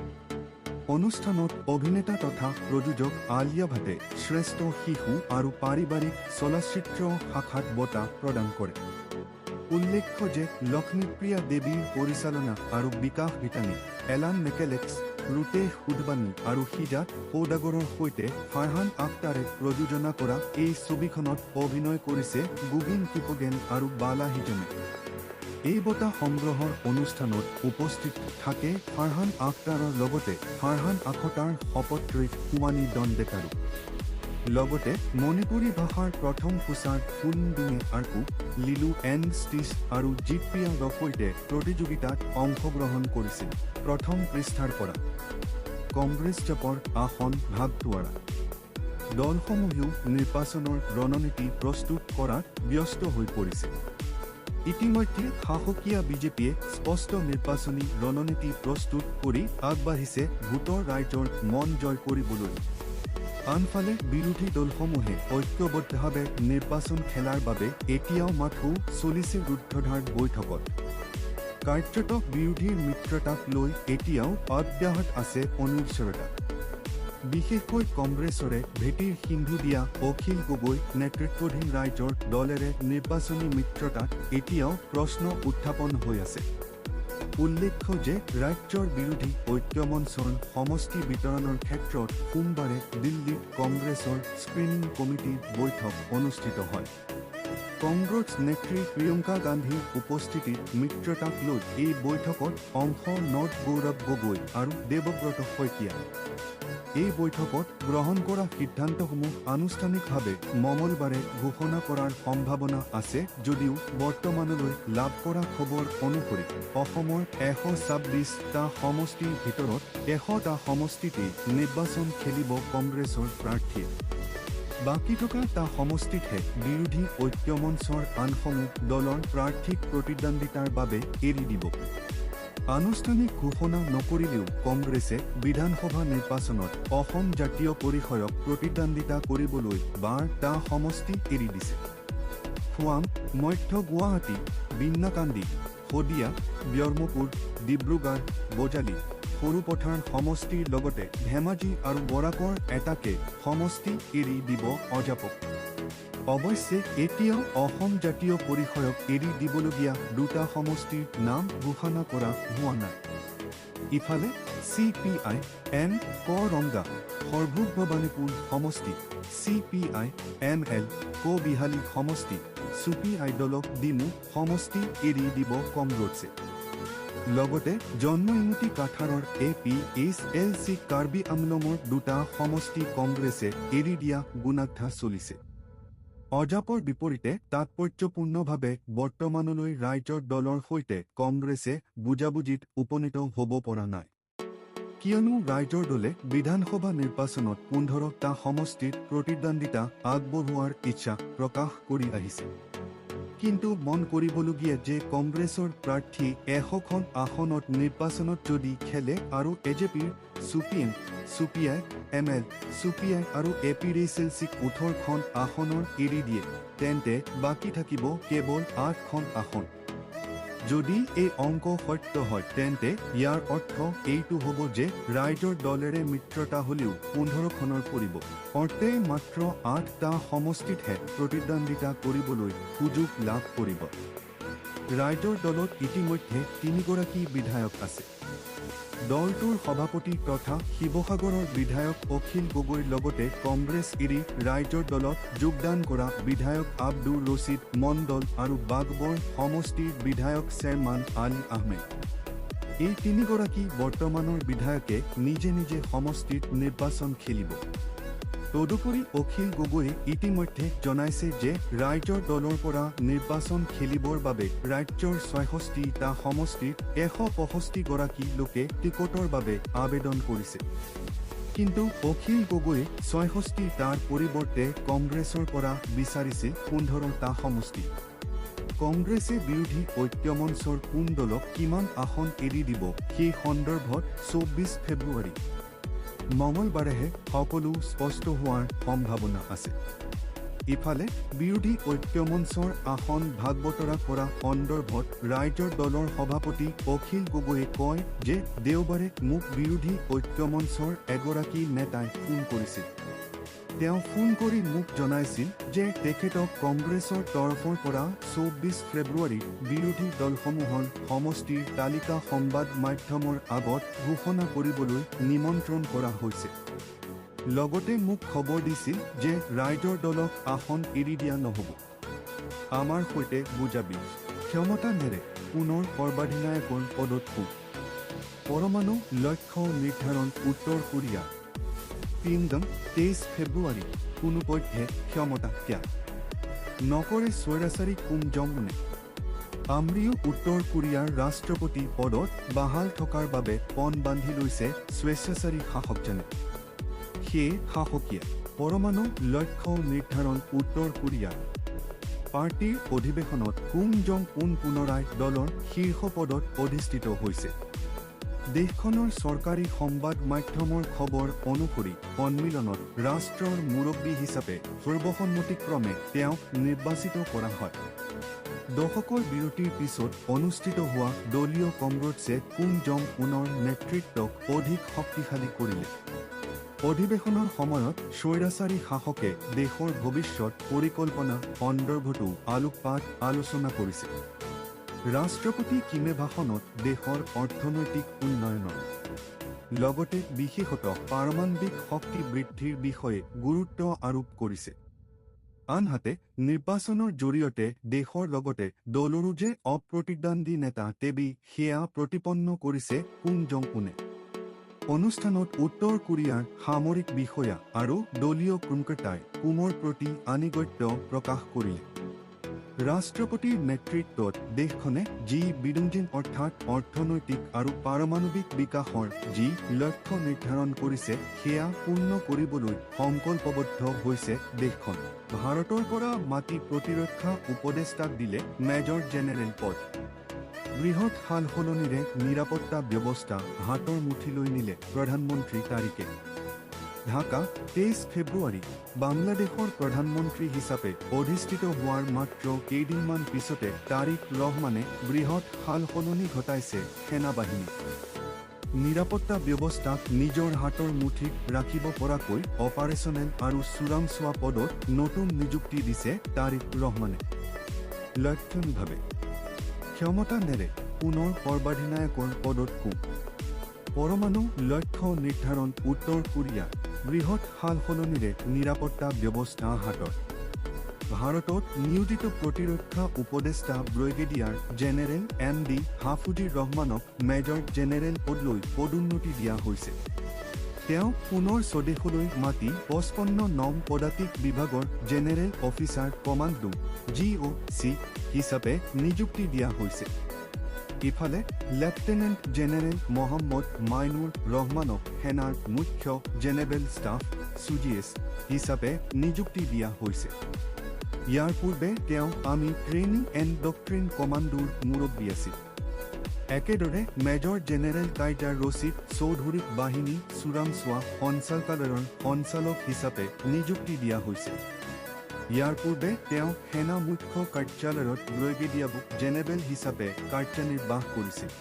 অনুষ্ঠানত অভিনেতা তথা প্ৰযোজক আলিয়া ভাটে শ্ৰেষ্ঠ শিশু আৰু পাৰিবাৰিক চলচ্চিত্ৰ শাখাত বঁটা প্ৰদান কৰে। উল্লেখ্য যে লক্ষ্মীপ্ৰিয়া দেৱীৰ পৰিচালনা আৰু বিকাশ বিতানী, এলান মেকেলেক্স, ৰুতেশ উদবানী আৰু সিজাত সৌদাগৰৰ সৈতে ফাৰহান আখতাৰে প্ৰযোজনা কৰা এই ছবিখনত অভিনয় কৰিছে গুগিন কিপগেন আৰু বালা হিজনে। এই বঁটা সংগ্ৰহৰ অনুষ্ঠানত উপস্থিত থাকে ফাৰহান আখতাৰৰ লগতে ফাৰহান আখতাৰ সপত্ৰী কুমানী দণ্ডেকাৰো। লগতে মণিপুৰী ভাষাৰ প্ৰথম সুচাৰ ফুনডুঙে আৰ্কু, লিলু এণ্ড ষ্টিচ আৰু জিতপ্ৰিয়াৰ সৈতে প্ৰতিযোগিতাত অংশগ্ৰহণ কৰিছিল। প্ৰথম পৃষ্ঠাৰ পৰা কংগ্ৰেছ জপৰ আসন ভাগটোৱাৰা। দলসমূহেও নিৰ্বাচনৰ ৰণনীতি প্ৰস্তুত কৰাত ব্যস্ত হৈ পৰিছে। ইতিমধ্যে সাহসীয়া বিজেপিয়ে স্পষ্ট নিৰ্বাচনী ৰণনীতি প্ৰস্তুত কৰি আগবাঢ়িছে ভোটৰ ৰাইজৰ মন জয় কৰিবলৈ। আনফালে বিৰোধী দলসমূহে ঐক্যবদ্ধভাৱে নিৰ্বাচন খেলাৰ বাবে এতিয়াও মাথো চলিছে ৰুদ্ধদ্বাৰ বৈঠকত। কাৰ্যত বিৰোধীৰ মিত্ৰতাক লৈ এতিয়াও অব্যাহত আছে অনিশ্চয়তা। বিশেষকৈ কংগ্ৰেছৰে ভেটিৰ সিন্ধু দিয়া অখিল গগৈ নেতৃত্বাধীন ৰাইজৰ দলেৰে নিৰ্বাচনী মিত্ৰতাত এতিয়াও প্ৰশ্ন উত্থাপন হৈ আছে। উল্লেখ্য যে ৰাজ্যৰ বিৰোধী ঐক্যমঞ্চৰ সমষ্টি বিতৰণৰ ক্ষেত্ৰত সোমবাৰে দিল্লীত কংগ্ৰেছৰ স্ক্ৰিনিং কমিটিৰ বৈঠক অনুষ্ঠিত হয়। কংগ্ৰেছ নেত্ৰী প্ৰিয়ংকা গান্ধীৰ উপস্থিতিত মিত্ৰতাক লৈ এই বৈঠকত অংশ নট গৌৰৱ গগৈ আৰু দেৱব্ৰত শইকীয়া। এই বৈঠকত গ্ৰহণ কৰা সিদ্ধান্তসমূহ আনুষ্ঠানিকভাৱে মঙলবাৰে ঘোষণা কৰাৰ সম্ভাৱনা আছে যদিও বৰ্তমানলৈ লাভ কৰা খবৰ অনুসৰি অসমৰ 126টা সমষ্টিৰ ভিতৰত 100টা সমষ্টিতেই নিৰ্বাচন খেলিব কংগ্ৰেছৰ প্ৰাৰ্থীয়ে। বাকী থকা টা সমষ্টিতহে বিৰোধী ঐক্যমঞ্চৰ আনসমূহ দলৰ প্ৰাৰ্থীক প্ৰতিদ্বন্দ্বিতাৰ বাবে এৰি দিব। আনুষ্ঠানিক ঘোষণা নকৰিলেও কংগ্ৰেছে বিধানসভা নিৰ্বাচনত অসম জাতীয় পৰিষদক প্ৰতিদ্বন্দ্বিতা কৰিবলৈ টা সমষ্টি এৰি দিছে। খোৱাং, মধ্য গুৱাহাটী, বিন্নাকান্দি, শদিয়া, ব্ৰহ্মপুৰ, ডিব্ৰুগড়, বজালী, সৰুপথাৰ সমষ্টিৰ লগতে ধেমাজি আৰু বৰাকৰ এটাকে সমষ্টি এৰি দিব অজাপক। অৱশ্যে এতিয়াও অসম জাতীয় পৰিষদক এৰি দিবলগীয়া দুটা সমষ্টিৰ নাম ঘোষণা কৰা হোৱা নাই। ইফালে CPI M কৰংগা সৰ্বভৱানীপুৰ সমষ্টি, CPI ML কবিহালী সমষ্টি, CPI দলক ডিমু সমষ্টি এৰি দিব কংগ্ৰেছে। লগতে জন্মইমতি কাঠাৰৰ APHLC কাৰ্বি আংলঙৰ দুটা সমষ্টি কংগ্ৰেছে এৰি দিয়া গুণাঢ্য চলিছে। অজাপৰ বিপৰীতে তাৎপৰ্যপূৰ্ণভাৱে বৰ্তমানলৈ ৰাইজৰ দলৰ সৈতে কংগ্ৰেছে বুজাবুজিত উপনীত হ'ব পৰা নাই। কিয়নো ৰাইজৰ দলে বিধানসভা নিৰ্বাচনত 15টা সমষ্টিত প্ৰতিদ্বন্দ্বিতা আগবঢ়োৱাৰ ইচ্ছা প্ৰকাশ কৰি আহিছে। কিন্তু মন কৰিবলগীয়া যে কংগ্ৰেছৰ প্ৰাৰ্থী 100খন আসনত নিৰ্বাচনত যদি খেলে আৰু AJPৰ CPM, CPI, ML, CPI আৰু APHLCক 18খন আসনৰ এৰি দিয়ে, তেন্তে বাকী থাকিব কেৱল 8খন আসন। যদি এই অংক সত্য হয় তেন্তে ইয়াৰ অৰ্থ এইটো হ'ব যে ৰাইজৰ দলেৰে মিত্ৰতা হ'লেও 15খনৰ পৰিব। অৰ্থাৎ মাত্ৰ 8টা সমষ্টিতহে প্ৰতিদ্বন্দ্বিতা কৰিবলৈ সুযোগ লাভ কৰিব। ৰাইজৰ দলত ইতিমধ্যে 3গৰাকী বিধায়ক আছে। দলটোৰ সভাপতি তথা শিৱসাগৰৰ বিধায়ক অখিল গগৈৰ লগতে কংগ্ৰেছ এৰি ৰাইজৰ দলত যোগদান কৰা বিধায়ক আব্দুৰ ৰছিদ মণ্ডল আৰু বাগবৰ সমষ্টিৰ বিধায়ক চেয়াৰমান আলী আহমেদ। এই 3গৰাকী বৰ্তমানৰ বিধায়কে নিজে নিজে সমষ্টিত নিৰ্বাচন খেলিব। তদুপৰি অখিল গগৈয়ে ইতিমধ্যে জনাইছে যে ৰাইজৰ দলৰ পৰা নিৰ্বাচন খেলিবৰ বাবে ৰাজ্যৰ 66টা সমষ্টিত 165গৰাকী লোকে টিকটৰ বাবে আবেদন কৰিছে। কিন্তু অখিল গগৈয়ে 66টাৰ পৰিৱৰ্তে কংগ্ৰেছৰ পৰা বিচাৰিছিল 15টা সমষ্টি। কংগ্ৰেছে বিৰোধী ঐক্যমঞ্চৰ কোন দলক কিমান আসন এৰি দিব সেই সন্দৰ্ভত 24 ফেব্ৰুৱাৰী মঙলবাৰেহে সকলো স্পষ্ট হোৱাৰ সম্ভাৱনা আছে। ইফালে বিৰোধী ঐক্যমঞ্চৰ আসন ভাগ বতৰা কৰা সন্দৰ্ভত ৰাইজৰ দলৰ সভাপতি অখিল গগৈয়ে কয় যে দেওবাৰে মোক বিৰোধী ঐক্যমঞ্চৰ এগৰাকী নেতাই ফোন কৰিছিল। তেওঁ ফোন কৰি মোক জনাইছিল যে তেখেতক কংগ্ৰেছৰ তৰফৰ পৰা 24 ফেব্ৰুৱাৰীত বিৰোধী দলসমূহৰ সমষ্টিৰ তালিকা সংবাদ মাধ্যমৰ আগত ঘোষণা কৰিবলৈ নিমন্ত্ৰণ কৰা হৈছে। লগতে মোক খবৰ দিছিল যে ৰাইজৰ দলক আসন এৰি দিয়া নহ'ব। আমাৰ সৈতে বুজাবি ক্ষমতা নেৰে পুনৰ সৰ্বাধিনায়কৰ পদত পৰমাণু লক্ষ্য নিৰ্ধাৰণ উত্তৰ কোৰিয়া। পিয়ংগং 23 ফেব্ৰুৱাৰী কোনোপধ্যে ক্ষমতা ত্যাগ নকৰে স্বৈৰাচাৰী কিম জং উনে। আমৰিও উত্তৰ কোৰিয়াৰ ৰাষ্ট্ৰপতি পদত বাহাল থকাৰ বাবে পণ বান্ধি লৈছে স্বেচ্ছাচাৰী শাসকজনে। সেয়ে শাসকীয় পৰমাণু লক্ষ্য নিৰ্ধাৰণ উত্তৰ কোৰিয়াৰ পাৰ্টিৰ অধিৱেশনত কিম জং উন পুনৰাই দলৰ শীৰ্ষ পদত অধিষ্ঠিত হৈছে। দেশখনৰ চৰকাৰী সংবাদ মাধ্যমৰ খবৰ অনুসৰি সন্মিলনত ৰাষ্ট্ৰৰ মুৰব্বী হিচাপে সৰ্বসন্মতিক্ৰমে তেওঁক নিৰ্বাচিত কৰা হয়। দশকৰ বিৰতিৰ পিছত অনুষ্ঠিত হোৱা দলীয় কংগ্ৰেছে কিম জং উনৰ নেতৃত্বক অধিক শক্তিশালী কৰিলে। অধিৱেশনৰ সময়ত স্বৈৰাচাৰী শাসকে দেশৰ ভৱিষ্যত পৰিকল্পনা সন্দৰ্ভতো আলোকপাত আলোচনা কৰিছে। ৰাষ্ট্ৰপতি কিমে ভাষণত দেশৰ অৰ্থনৈতিক উন্নয়নৰ লগতে বিশেষতঃ পাৰমাণৱিক শক্তি বৃদ্ধিৰ বিষয়ে গুৰুত্ব আৰোপ কৰিছে। আনহাতে নিৰ্বাচনৰ জৰিয়তে দেশৰ লগতে দলৰো যে অপ্ৰতিদ্বন্দ্বী নেতা তেবি সেয়া প্ৰতিপন্ন কৰিছে কিম জং উনে। অনুষ্ঠানত উত্তৰ কোৰিয়াৰ সামৰিক বিষয়া আৰু দলীয় কৰ্মকৰ্তাই কিমৰ প্ৰতি আনুগত্য প্ৰকাশ কৰিলে। ৰাষ্ট্ৰপতিৰ নেতৃত্বত দেশখনে যি বিদুঞ্জিন অৰ্থাৎ অৰ্থনৈতিক আৰু পাৰমাণৱিক বিকাশৰ যি লক্ষ্য নিৰ্ধাৰণ কৰিছে সেয়া পূৰ্ণ কৰিবলৈ সংকল্পবদ্ধ হৈছে দেশখন। ভাৰতৰ পৰা মাটি প্ৰতিৰক্ষা উপদেষ্টাক দিলে মেজৰ জেনেৰেল পদ। বৃহৎ সালসলনিৰে নিৰাপত্তা ব্যৱস্থা হাতৰ মুঠিলৈ নিলে প্ৰধানমন্ত্ৰী তাৰিকে। ঢাকা 23 ফেব্ৰুৱাৰী। বাংলাদেশৰ প্ৰধানমন্ত্ৰী হিচাপে অধিষ্ঠিত হোৱাৰ মাত্ৰ কেইদিনমান পিছতে তাৰিক ৰহমানে বৃহৎ সালসলনি ঘটাইছে সেনাবাহিনী। নিৰাপত্তা ব্যৱস্থাক নিজৰ হাতৰ মুঠিত ৰাখিব পৰাকৈ অপাৰেচনেল আৰু চোৰাংচোৱা পদত নতুন নিযুক্তি দিছে তাৰিক ৰহমানে। লক্ষণভাৱে ক্ষমতা নেৰে পুনৰ সৰ্বাধিনায়কৰ পদত পৰমাণু লক্ষ্য নিৰ্ধাৰণ উত্তৰ কোৰিয়া। বৃহৎ সালসলনিৰে নিৰাপত্তা ব্যৱস্থা হাতত। ভাৰতত নিয়োজিত প্ৰতিৰক্ষা উপদেষ্টা ব্ৰিগেডিয়াৰ জেনেৰেল MD হাফিজুৰ ৰহমানক মেজৰ জেনেৰেল পদলৈ পদোন্নতি দিয়া হৈছে। তেওঁ পুনৰ স্বদেশলৈ মাতি 55 নং পদাতিক বিভাগৰ জেনেৰেল অফিচাৰ কমাণ্ডো GOC হিচাপে নিযুক্তি দিয়া হৈছে। ইফালে লেফটেনেণ্ট জেনেৰেল মহম্মদ মাইনুৰ ৰহমানক সেনাৰ মুখ্য জেনেৰেল ষ্টাফ CGS হিচাপে নিযুক্তি দিয়া হৈছে। ইয়াৰ পূৰ্বে তেওঁ আৰ্মি ট্ৰেইনিং এণ্ড ডক্ট্ৰিন কমাণ্ডোৰ মুৰব্বী আছিল। একেদৰে মেজৰ জেনেৰেল টাইটাৰ ৰছিদ চৌধুৰীক বাহিনী চোৰাংচোৱা সঞ্চালকালয়ৰ সঞ্চালক হিচাপে নিযুক্তি দিয়া হৈছে। ইয়াৰ পূৰ্বে তেওঁ সেনা মুখ্য কাৰ্যালয়ত ব্ৰিগেডিয়াৰ জেনেৰেল হিচাপে কাৰ্যনিৰ্বাহ কৰিছিল।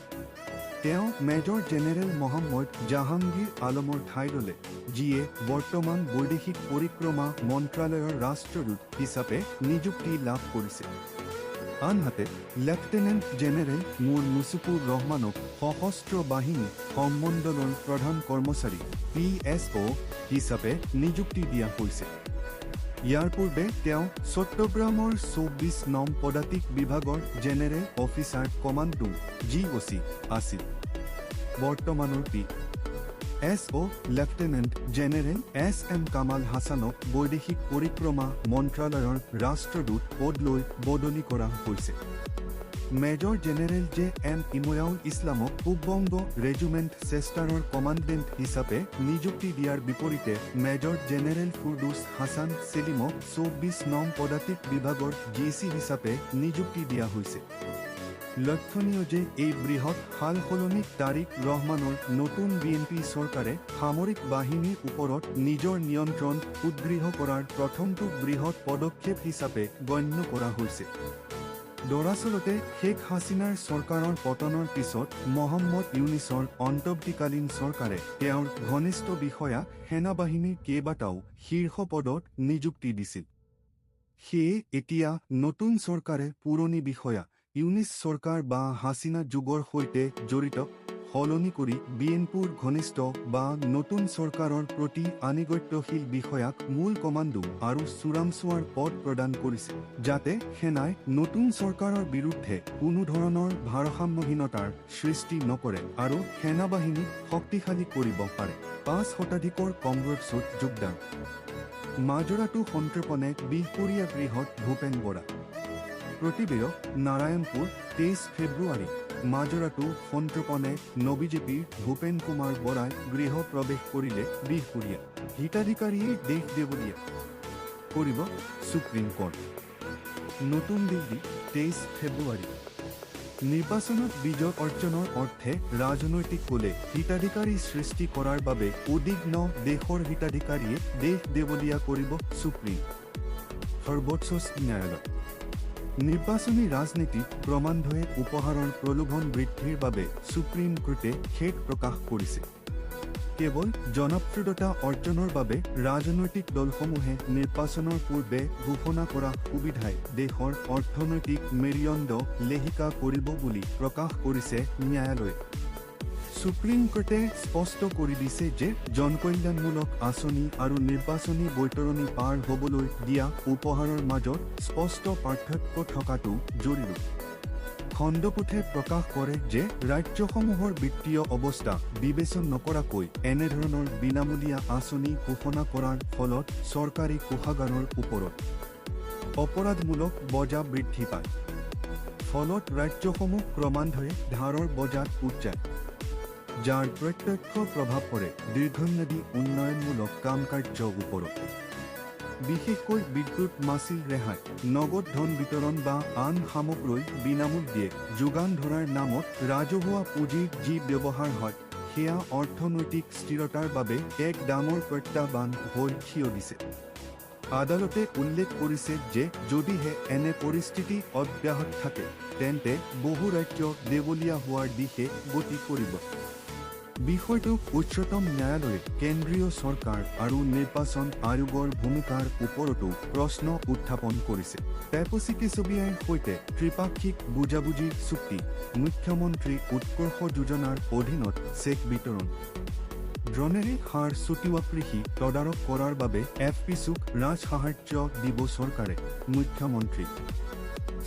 তেওঁ মেজৰ জেনেৰেল মহম্মদ জাহাংগীৰ আলমৰ ঠাই ল'লে, যিয়ে বৰ্তমান বৈদেশিক পৰিক্ৰমা মন্ত্ৰালয়ৰ ৰাষ্ট্ৰদূত হিচাপে নিযুক্তি লাভ কৰিছে। আনহাতে লেফটেনেণ্ট জেনেৰেল মুৰ মুছফুৰ ৰহমানক সশস্ত্ৰ বাহিনী সম্মণ্ডলৰ প্ৰধান কৰ্মচাৰী PSO হিচাপে নিযুক্তি দিয়া হৈছে। ইয়াৰ পূৰ্বে তেওঁ চট্টগ্ৰামৰ 24 নং পদাতিক বিভাগৰ জেনেৰেল অফিচাৰ কমাণ্ডো GOC আছিল। বৰ্তমানৰ PSO lieutenant general SM Kamal হাছানক বৈদেশিক পৰিক্ৰমা মন্ত্ৰালয়ৰ ৰাষ্ট্ৰদূত পদলৈ বদলি কৰা হৈছে। মেজৰ জেনেৰেল JM ইময়াউল ইছলামক পূববংগ ৰেজিমেণ্ট চেষ্টাৰৰ কমাণ্ডেণ্ট হিচাপে নিযুক্তি দিয়াৰ বিপৰীতে মেজৰ জেনেৰেল ফুৰদৌছ হাছান ছেলিমক 24 নং পদাতিক বিভাগৰ GC হিচাপে নিযুক্তি দিয়া হৈছে। লক্ষণীয় যে এই বৃহৎ সালসলনিক তাৰিক ৰহমানৰ নতুন BNP চৰকাৰে সামৰিক বাহিনীৰ ওপৰত নিজৰ নিয়ন্ত্ৰণ সুদৃঢ় কৰাৰ প্ৰথমটো বৃহৎ পদক্ষেপ হিচাপে গণ্য কৰা হৈছে। দৰাচলতে শেখ হাছিনাৰ চৰকাৰৰ পতনৰ পিছত মহম্মদ ইউনিছৰ অন্তৰ্বৰ্তীকালীন চৰকাৰে তেওঁৰ ঘনিষ্ঠ বিষয়া সেনাবাহিনীৰ কেইবাটাও শীৰ্ষ পদত নিযুক্তি দিছিল। সেয়ে এতিয়া নতুন চৰকাৰে পুৰণি বিষয়া ইউনিছ চৰকাৰ বা হাছিনা যুগৰ সৈতে জড়িত সলনি কৰি BNPৰ ঘনিষ্ঠ বা নতুন চৰকাৰৰ প্ৰতি আনুগত্যশীল বিষয়াক মূল কমাণ্ডো আৰু চোৰাংচোৱাৰ পদ প্ৰদান কৰিছে, যাতে সেনাই নতুন চৰকাৰৰ বিৰুদ্ধে কোনো ধৰণৰ ভাৰসাম্যহীনতাৰ সৃষ্টি নকৰে আৰু সেনাবাহিনীক শক্তিশালী কৰিব পাৰে। 5 শতাধিকৰ কংগ্ৰেছত যোগদান। মাজৰাটো সন্তৰ্পণে বিহপুৰীয়া গৃহত ভূপেন বৰা। প্ৰতিবেদক নাৰায়ণপুৰ 23 ফেব্ৰুৱাৰী। মাজৰাটো সন্তৰ্পণে নবিজেপিৰ ভূপেন কুমাৰ বৰাই গৃহ প্ৰৱেশ কৰিলে বিহপুৰীয়া। হিতাধিকাৰীয়ে দেশ দেৱলীয়া কৰিব সুপ্ৰিম কোৰ্ট। নতুন দিল্লী 23 ফেব্ৰুৱাৰী। নিৰ্বাচনত বিজয় অৰ্জনৰ অৰ্থে ৰাজনৈতিক কোলে হিতাধিকাৰী সৃষ্টি কৰাৰ বাবে উদ্বিগ্ন দেশৰ হিতাধিকাৰীয়ে দেশ দেৱলীয়া কৰিব সুপ্ৰিম সৰ্বোচ্চ ন্যায়ালয়। নিৰ্বাচনী ৰাজনীতিত ক্ৰমান্বয়ে উপহাৰৰ প্ৰলোভন বৃদ্ধিৰ বাবে সুপ্ৰিম কোৰ্টে খেদ প্ৰকাশ কৰিছে। কেৱল জনপ্ৰিয়তা অৰ্জনৰ বাবে ৰাজনৈতিক দলসমূহে নিৰ্বাচনৰ পূৰ্বে ঘোষণা কৰা সুবিধাই দেশৰ অৰ্থনৈতিক মেৰুদণ্ড লেহিকা কৰিব বুলি প্ৰকাশ কৰিছে ন্যায়ালয়ে। সুপ্ৰিম কোৰ্টে স্পষ্ট কৰি দিছে যে জনকল্যাণমূলক আঁচনি আৰু নিৰ্বাচনী বৈতৰণি পাৰ হ'বলৈ দিয়া উপহাৰৰ মাজত স্পষ্ট পাৰ্থক্য থকাটো জৰুৰী। খণ্ডপীঠে প্ৰকাশ কৰে যে ৰাজ্যসমূহৰ বিত্তীয় অৱস্থা বিবেচনা নকৰাকৈ এনেধৰণৰ বিনামূলীয়া আঁচনি ঘোষণা কৰাৰ ফলত চৰকাৰী কোষাগাৰৰ ওপৰত অপৰাধমূলক বজা বৃদ্ধি পায়। ফলত ৰাজ্যসমূহ ক্ৰমান্বয়ে ধাৰৰ বজাত উঠ্যায়, যাৰ প্ৰত্যক্ষ প্ৰভাৱ পৰে দীৰ্ঘম্যাদী উন্নয়নমূলক কাম-কাৰ্যৰ ওপৰত। বিশেষকৈ বিদ্যুৎ মাচুল ৰেহাই, নগদ ধন বিতৰণ বা আন সামগ্ৰী বিনামূল্যে যোগান ধৰাৰ নামত ৰাজহুৱা পুঁজিৰ যি ব্যৱহাৰ হয়, সেয়া অৰ্থনৈতিক স্থিৰতাৰ বাবে এক ডাঙৰ প্ৰত্যাহ্বান হৈ থিয় দিছে। আদালতে উল্লেখ কৰিছে যে যদিহে এনে পৰিস্থিতি অব্যাহত থাকে, তেন্তে বহু ৰাজ্য দেৱলীয়া হোৱাৰ দিশে গতি কৰিব। বিষয়টোক উচ্চতম ন্যায়ালয়ে কেন্দ্ৰীয় চৰকাৰ আৰু নিৰ্বাচন আয়োগৰ ভূমিকাৰ ওপৰতো প্ৰশ্ন উত্থাপন কৰিছে। পেপচিকেছবিআইৰ সৈতে ত্ৰিপাক্ষিক বুজাবুজিৰ চুক্তি, মুখ্যমন্ত্ৰী উৎকৰ্ষ যোজনাৰ অধীনত চেক বিতৰণ, ড্ৰোনেৰে সাৰ ছটিওৱা কৃষি তদাৰক কৰাৰ বাবে এফপিচুক ৰাজসাহায্য দিব চৰকাৰে, মুখ্যমন্ত্ৰী।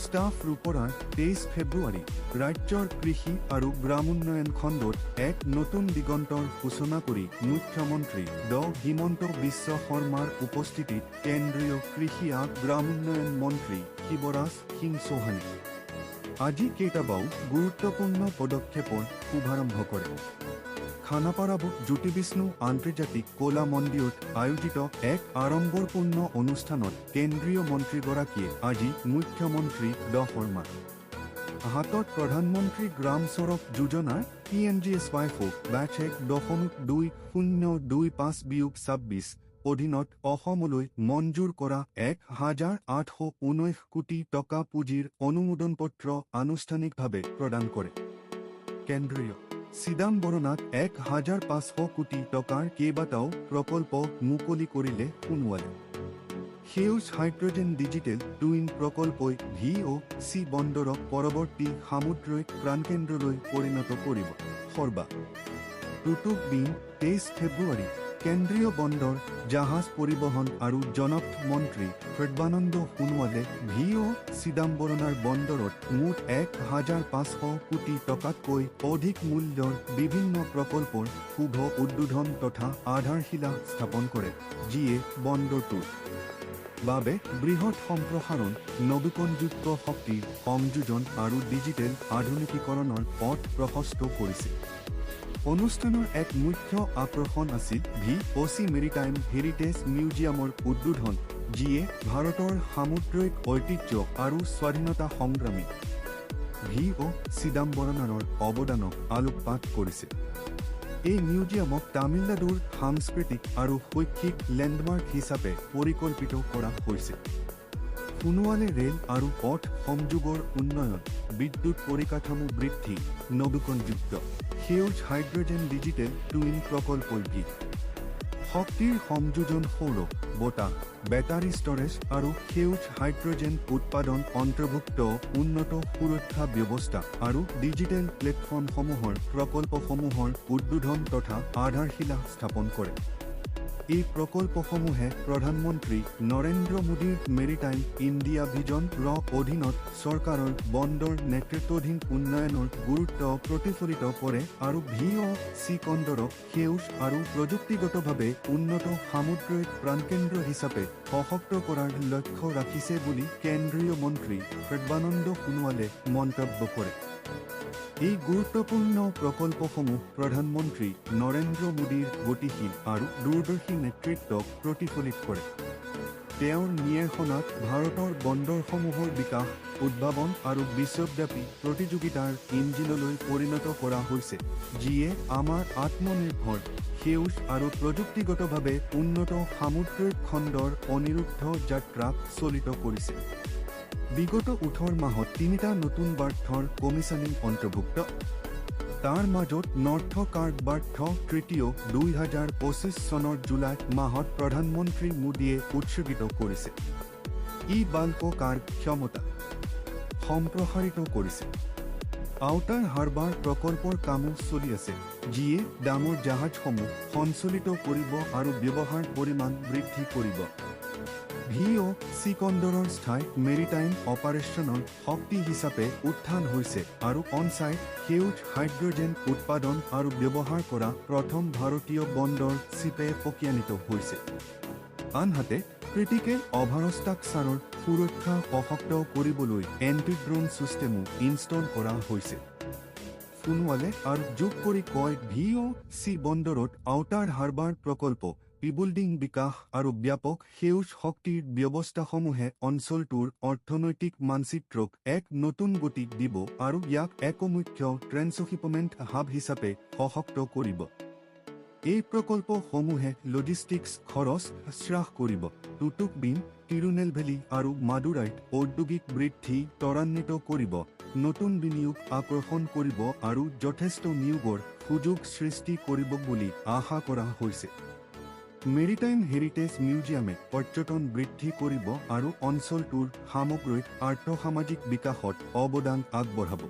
ষ্টাফ ৰূপৰাৰ 23 ফেব্ৰুৱাৰী ৰাজ্যৰ কৃষি আৰু গ্ৰামোন্নয়ন খণ্ডত এক নতুন দিগন্তৰ সূচনা কৰি মুখ্যমন্ত্ৰী ড হিমন্ত বিশ্ব শৰ্মাৰ উপস্থিতিত কেন্দ্ৰীয় কৃষি আৰু গ্ৰামোন্নয়ন মন্ত্ৰী শিৱৰাজ সিং চৌহানে আজি কেইবাটাও গুৰুত্বপূৰ্ণ পদক্ষেপৰ শুভাৰম্ভ কৰে। খানাপাৰাত জ্যোতিবিষ্ণু আন্তৰ্জাতিক কলা মন্দিৰত আয়োজিত এক আড়ম্বৰপূৰ্ণ অনুষ্ঠানত কেন্দ্ৰীয় মন্ত্ৰীগৰাকীয়ে আজি মুখ্যমন্ত্ৰী ড শৰ্মাৰ হাতত প্ৰধানমন্ত্ৰী গ্ৰাম চড়ক যোজনাৰ PMGS5-2.2025-26 অধীনত অসমলৈ মঞ্জুৰ কৰা 1,819 কোটি টকা পুঁজিৰ অনুমোদন পত্ৰ আনুষ্ঠানিকভাৱে প্ৰদান কৰে। কেন্দ্ৰীয় চিদাম্বৰনাথ 1,500 কোটি টকাৰ কেইবাটাও প্ৰকল্প মুকলি কৰিলে সোণোৱালে। সেউজ হাইড্ৰজেন ডিজিটেল টুইন প্ৰকল্পই VOC বন্দৰক পৰৱৰ্তী সামুদ্ৰিক প্ৰাণকেন্দ্ৰলৈ পৰিণত কৰিব। সৰ্বা টুটুক বিন 23 ফেব্ৰুৱাৰী কেন্দ্ৰীয় বন্দৰ, জাহাজ পৰিবহণ আৰু জনপথ মন্ত্ৰী সৰ্বানন্দ সোণোৱালে চিদাম্বৰনাৰ বন্দৰত মুঠ 1,500 কোটি টকাতকৈ অধিক মূল্যৰ বিভিন্ন প্ৰকল্পৰ শুভ উদ্বোধন তথা আধাৰশিলা স্থাপন কৰে, যিয়ে বন্দৰটোৰ বাবে বৃহৎ সম্প্ৰসাৰণ, নৱীকৰণযোগ্য শক্তিৰ সংযোজন আৰু ডিজিটেল আধুনিকীকৰণৰ পথ প্ৰশস্ত কৰিছে। অনুষ্ঠানৰ এক মুখ্য আকৰ্ষণ আছিল VOC মেৰিটাইম হেৰিটেজ মিউজিয়ামৰ উদ্বোধন, যিয়ে ভাৰতৰ সামুদ্ৰিক ঐতিহ্য আৰু স্বাধীনতা সংগ্ৰামী চিদাম্বৰনাৰৰ অৱদানক আলোকপাত কৰিছে। এই মিউজিয়ামক তামিলনাডুৰ সাংস্কৃতিক আৰু শৈক্ষিক লেণ্ডমাৰ্ক হিচাপে পৰিকল্পিত কৰা হৈছে। সোণোৱালে ৰেল আৰু পথ সংযোগৰ উন্নয়ন, বিদ্যুৎ পৰিকাঠামো বৃদ্ধি, নৱীকৰণযোগ্য সেউজ হাইড্ৰজেন ডিজিটেল টুইন প্ৰকল্পৰ শক্তিৰ সংযোজন, সৌৰ, বতাহ, বেটাৰী ষ্টৰেজ আৰু সেউজ হাইড্ৰজেন উৎপাদন অন্তৰ্ভুক্ত উন্নত সুৰক্ষা ব্যৱস্থা আৰু ডিজিটেল প্লেটফৰ্মসমূহৰ প্ৰকল্পসমূহৰ উদ্বোধন তথা আধাৰশিলা স্থাপন কৰে। এই প্ৰকল্পসমূহে প্ৰধানমন্ত্ৰী নৰেন্দ্ৰ মোদীৰ মেৰিটাইম ইণ্ডিয়া ভিজনৰ অধীনত চৰকাৰৰ বন্দৰ নেতৃত্বাধীন উন্নয়নৰ গুৰুত্ব প্ৰতিফলিত কৰে আৰু VOC বন্দৰক সেউজ আৰু প্ৰযুক্তিগতভাৱে উন্নত সামুদ্ৰিক প্ৰাণকেন্দ্ৰ হিচাপে সশক্ত কৰাৰ লক্ষ্য ৰাখিছে বুলি কেন্দ্ৰীয় মন্ত্ৰী সৰ্বানন্দ সোণোৱালে মন্তব্য কৰে। এই গুৰুত্বপূৰ্ণ প্ৰকল্পসমূহ প্ৰধানমন্ত্ৰী নৰেন্দ্ৰ মোদীৰ গতিশীল আৰু দূৰদৰ্শী নেতৃত্বক প্ৰতিফলিত কৰে। তেওঁৰ নিৰ্দেশনাত ভাৰতৰ বন্দৰসমূহৰ বিকাশ, উদ্ভাৱন আৰু বিশ্বব্যাপী প্ৰতিযোগিতাৰ ইঞ্জিনলৈ পৰিণত কৰা হৈছে, যিয়ে আমাৰ আত্মনিৰ্ভৰ, সেউজ আৰু প্ৰযুক্তিগতভাৱে উন্নত সামুদ্ৰিক খণ্ডৰ অনিৰুদ্ধ যাত্ৰাক চলিত কৰিছে। বিগত 18 মাহত 3টা নতুন বাৰ্থৰ কমিছনিং অন্তৰ্ভুক্ত। তাৰ মাজত নৰ্থ কাৰ্গ বাৰ্থ তৃতীয় 2025 চনৰ জুলাই মাহত প্ৰধানমন্ত্ৰী মোদীয়ে উৎসৰ্গিত কৰিছে। ই বাল্ক কাৰ্গ ক্ষমতা সম্প্ৰসাৰিত কৰিছে। আউটাৰ হাৰ্বাৰ প্ৰকল্পৰ কামো চলি আছে, যিয়ে ডাঙৰ জাহাজসমূহ সঞ্চালিত কৰিব আৰু ব্যৱহাৰ পৰিমাণ বৃদ্ধি কৰিব। VOC বন্দৰৰ স্থায়ী মেৰিটাইম অপাৰেশ্যনৰ শক্তি হিচাপে উত্থান হৈছে আৰু অন-ছাইট সেউজ হাইড্ৰজেন উৎপাদন আৰু ব্যৱহাৰ কৰা প্ৰথম ভাৰতীয় বন্দৰ চিপে পকিয়ানিত হৈছে। আনহাতে ক্ৰিটিকেল অভাৰষ্ট্ৰাকচাৰৰ সুৰক্ষা সশক্ত কৰিবলৈ এণ্টি ড্ৰোন ছিষ্টেমো ইনষ্টল কৰা হৈছে। সোণোৱালে আৰু যোগ কৰি কয় VOC বন্দৰত আউটাৰ হাৰ্বাৰ প্ৰকল্প ৰিবিল্ডিং বিকাশ আৰু ব্যাপক সেউজ শক্তিৰ ব্যৱস্থাসমূহে অঞ্চলটোৰ অৰ্থনৈতিক মানচিত্ৰক এক নতুন গতি দিব আৰু ইয়াক এক মুখ্য ট্ৰেন্সশিপমেণ্ট হাব হিচাপে সশক্ত কৰিব। এই প্ৰকল্পসমূহে লজিষ্টিক্স খৰচ হ্ৰাস কৰিব, টুটুকবিন, তিৰুনেলভেলি আৰু মাদুৰাইত ঔদ্যোগিক বৃদ্ধি ত্বৰান্বিত কৰিব, নতুন বিনিয়োগ আকৰ্ষণ কৰিব আৰু যথেষ্ট নিয়োগৰ সুযোগ সৃষ্টি কৰিব বুলি আশা কৰা হৈছে। মেৰিটাইম হেৰিটেজ মিউজিয়ামে পৰ্যটন বৃদ্ধি কৰিব আৰু অঞ্চলটোৰ সামগ্ৰিক আৰ্থ-সামাজিক বিকাশত অৱদান আগবঢ়াব।